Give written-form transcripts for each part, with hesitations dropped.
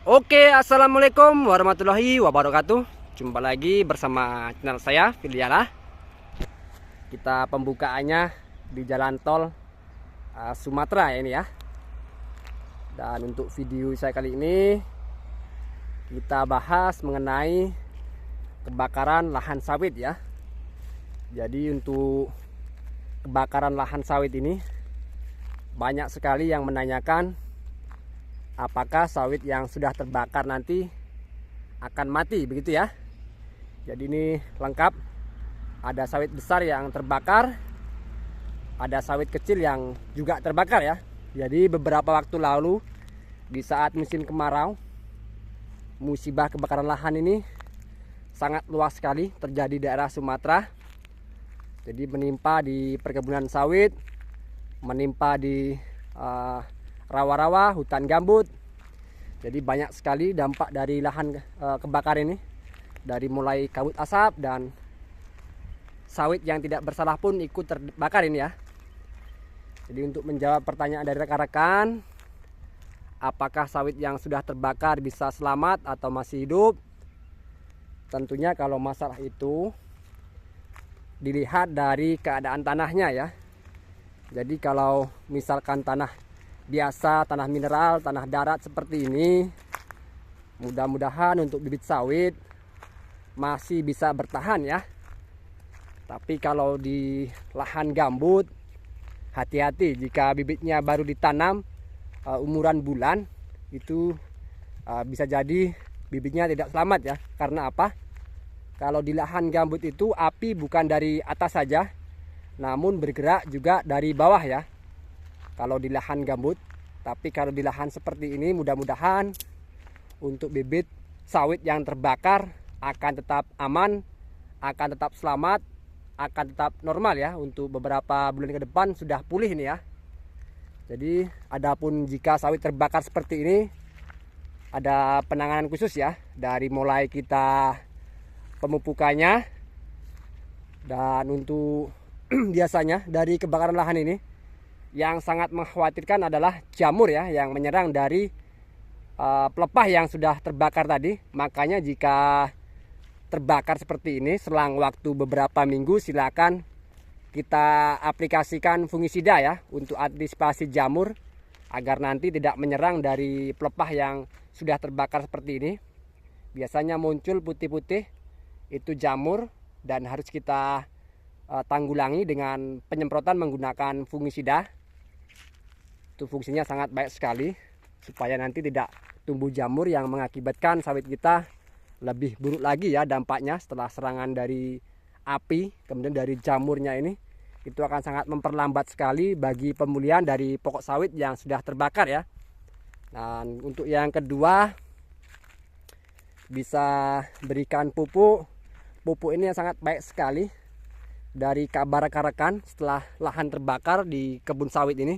Oke, assalamualaikum warahmatullahi wabarakatuh. Jumpa lagi bersama channel saya, Filiana. Kita pembukaannya di jalan tol Sumatera ini ya. Dan untuk video saya kali ini, kita bahas mengenai kebakaran lahan sawit ya. Jadi untuk kebakaran lahan sawit ini, banyak sekali yang menanyakan apakah sawit yang sudah terbakar nanti akan mati, begitu ya. Jadi ini lengkap, ada sawit besar yang terbakar, ada sawit kecil yang juga terbakar ya. Jadi beberapa waktu lalu di saat musim kemarau, musibah kebakaran lahan ini sangat luas sekali terjadi di daerah Sumatera. Jadi menimpa di perkebunan sawit, menimpa di rawa-rawa, hutan gambut. Jadi banyak sekali dampak dari lahan kebakar ini, dari mulai kabut asap dan sawit yang tidak bersalah pun ikut terbakar ini ya. Jadi untuk menjawab pertanyaan dari rekan-rekan, apakah sawit yang sudah terbakar bisa selamat atau masih hidup? Tentunya kalau masalah itu dilihat dari keadaan tanahnya ya. Jadi kalau misalkan tanah biasa, tanah mineral, tanah darat seperti ini, mudah-mudahan untuk bibit sawit masih bisa bertahan ya. Tapi kalau di lahan gambut, hati-hati jika bibitnya baru ditanam umuran bulan, itu bisa jadi bibitnya tidak selamat ya. Karena apa? Kalau di lahan gambut itu api bukan dari atas saja, namun bergerak juga dari bawah ya. Kalau di lahan gambut, tapi kalau di lahan seperti ini mudah-mudahan untuk bibit sawit yang terbakar akan tetap aman, akan tetap selamat, akan tetap normal ya. Untuk beberapa bulan ke depan sudah pulih ini ya. Jadi adapun jika sawit terbakar seperti ini, ada penanganan khusus ya, dari mulai kita pemupukannya. Dan untuk biasanya dari kebakaran lahan ini yang sangat mengkhawatirkan adalah jamur ya, yang menyerang dari pelepah yang sudah terbakar tadi. Makanya jika terbakar seperti ini selang waktu beberapa minggu, silakan kita aplikasikan fungisida ya untuk antisipasi jamur agar nanti tidak menyerang dari pelepah yang sudah terbakar seperti ini. Biasanya muncul putih-putih, itu jamur, dan harus kita tanggulangi dengan penyemprotan menggunakan fungisida. Itu fungsinya sangat baik sekali supaya nanti tidak tumbuh jamur yang mengakibatkan sawit kita lebih buruk lagi ya dampaknya setelah serangan dari api, kemudian dari jamurnya ini. Itu akan sangat memperlambat sekali bagi pemulihan dari pokok sawit yang sudah terbakar ya. Dan untuk yang kedua, bisa berikan pupuk. Pupuk ini yang sangat baik sekali. Dari kabar rekan-rekan, setelah lahan terbakar di kebun sawit ini,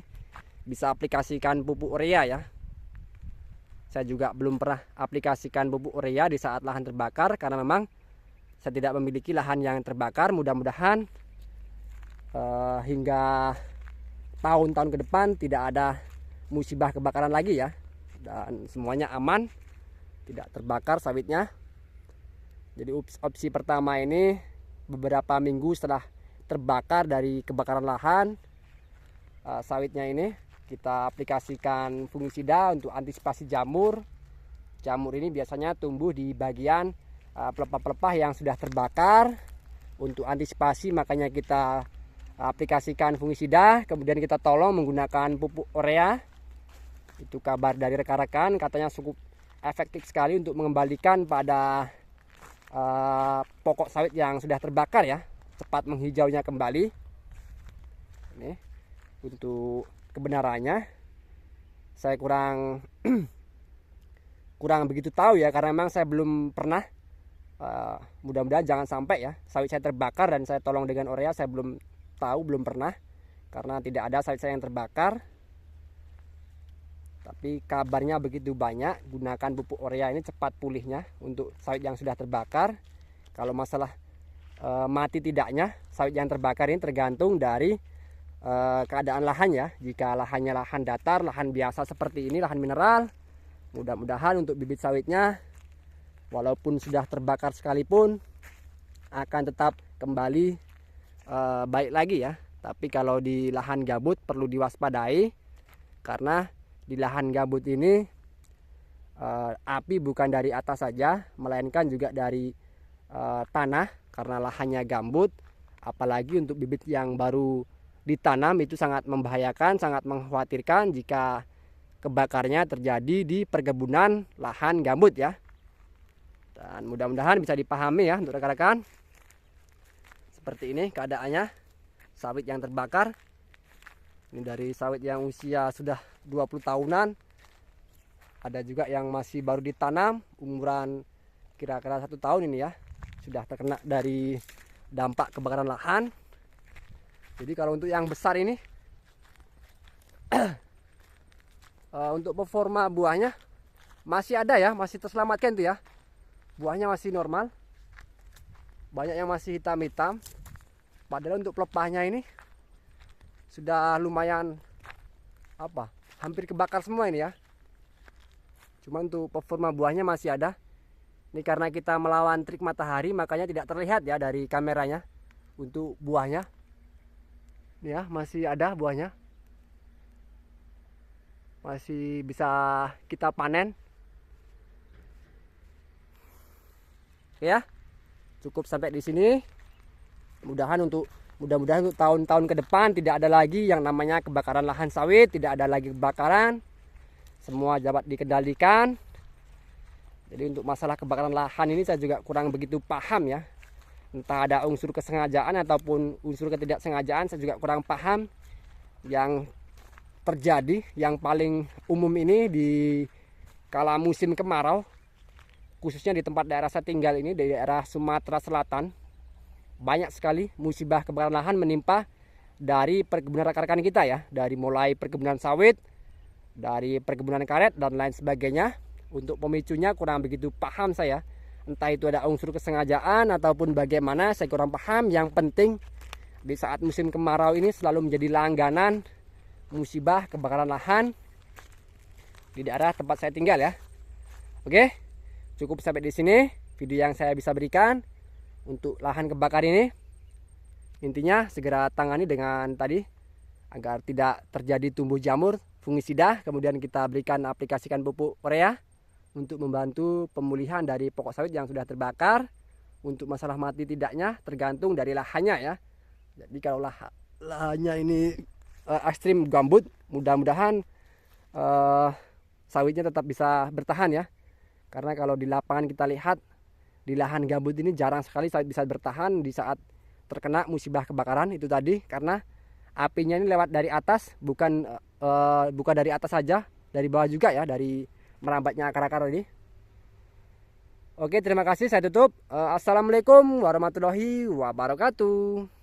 bisa aplikasikan pupuk urea ya. Saya juga belum pernah aplikasikan pupuk urea di saat lahan terbakar karena memang saya tidak memiliki lahan yang terbakar. Mudah-mudahan hingga tahun-tahun ke depan tidak ada musibah kebakaran lagi ya, dan semuanya aman, tidak terbakar sawitnya. Jadi opsi pertama ini, beberapa minggu setelah terbakar dari kebakaran lahan sawitnya ini, kita aplikasikan fungisida untuk antisipasi jamur. Jamur ini biasanya tumbuh di bagian pelepah-pelepah yang sudah terbakar. Untuk antisipasi makanya kita aplikasikan fungisida, kemudian kita tolong menggunakan pupuk urea. Itu kabar dari rekan-rekan, katanya cukup efektif sekali untuk mengembalikan pada pokok sawit yang sudah terbakar ya, cepat menghijaunya kembali. Ini untuk kebenarannya saya kurang begitu tahu ya, karena memang saya belum pernah. Mudah-mudahan jangan sampai ya sawit saya terbakar dan saya tolong dengan urea. Saya belum tahu, belum pernah, karena tidak ada sawit saya yang terbakar. Tapi kabarnya begitu banyak, gunakan pupuk urea ini cepat pulihnya untuk sawit yang sudah terbakar. Kalau masalah mati tidaknya sawit yang terbakar ini tergantung dari keadaan lahan ya. Jika lahannya lahan datar, lahan biasa seperti ini, lahan mineral, Mudah-mudahan untuk bibit sawitnya walaupun sudah terbakar sekalipun akan tetap kembali baik lagi ya. Tapi kalau di lahan gambut perlu diwaspadai, karena di lahan gambut ini api bukan dari atas saja, melainkan juga dari tanah, karena lahannya gambut. Apalagi untuk bibit yang baru ditanam itu sangat membahayakan, sangat mengkhawatirkan jika kebakarnya terjadi di perkebunan lahan gambut ya. Dan mudah-mudahan bisa dipahami ya untuk rekan-rekan. Seperti ini keadaannya sawit yang terbakar. Ini dari sawit yang usia sudah 20 tahunan. Ada juga yang masih baru ditanam, umuran kira-kira 1 tahun ini ya. Sudah terkena dari dampak kebakaran lahan. Jadi kalau untuk yang besar ini untuk performa buahnya masih ada ya, masih terselamatkan tuh ya. Buahnya masih normal. Banyak yang masih hitam-hitam. Padahal untuk pelepahnya ini sudah lumayan hampir kebakar semua ini ya. Cuma untuk performa buahnya masih ada. Ini karena kita melawan trik matahari, makanya tidak terlihat ya dari kameranya untuk buahnya. Ini ya, masih ada buahnya. Masih bisa kita panen. Oke ya. Cukup sampai di sini. Mudah-mudahan untuk tahun-tahun ke depan tidak ada lagi yang namanya kebakaran lahan sawit, tidak ada lagi kebakaran. Semua dapat dikendalikan. Jadi untuk masalah kebakaran lahan ini saya juga kurang begitu paham ya. Entah ada unsur kesengajaan ataupun unsur ketidaksengajaan, saya juga kurang paham. Yang terjadi yang paling umum ini di kala musim kemarau, khususnya di tempat daerah saya tinggal ini, di daerah Sumatera Selatan, banyak sekali musibah kebakaran lahan menimpa dari perkebunan rekan-rekan kita ya, dari mulai perkebunan sawit, dari perkebunan karet dan lain sebagainya. Untuk pemicunya kurang begitu paham saya, entah itu ada unsur kesengajaan ataupun bagaimana, saya kurang paham. Yang penting di saat musim kemarau ini selalu menjadi langganan musibah kebakaran lahan di daerah tempat saya tinggal ya. Oke, cukup sampai di sini video yang saya bisa berikan untuk lahan kebakar ini. Intinya segera tangani dengan tadi agar tidak terjadi tumbuh jamur fungisida. Kemudian kita berikan aplikasikan pupuk urea untuk membantu pemulihan dari pokok sawit yang sudah terbakar. Untuk masalah mati tidaknya tergantung dari lahannya ya. Jadi kalau lahannya ini ekstrim gambut, mudah-mudahan sawitnya tetap bisa bertahan ya. Karena kalau di lapangan kita lihat, di lahan gambut ini jarang sekali sawit bisa bertahan di saat terkena musibah kebakaran itu tadi, karena apinya ini lewat dari atas, bukan dari atas saja, dari bawah juga ya, dari merambatnya akar-akar ini. Oke, terima kasih, saya tutup. Assalamualaikum warahmatullahi wabarakatuh.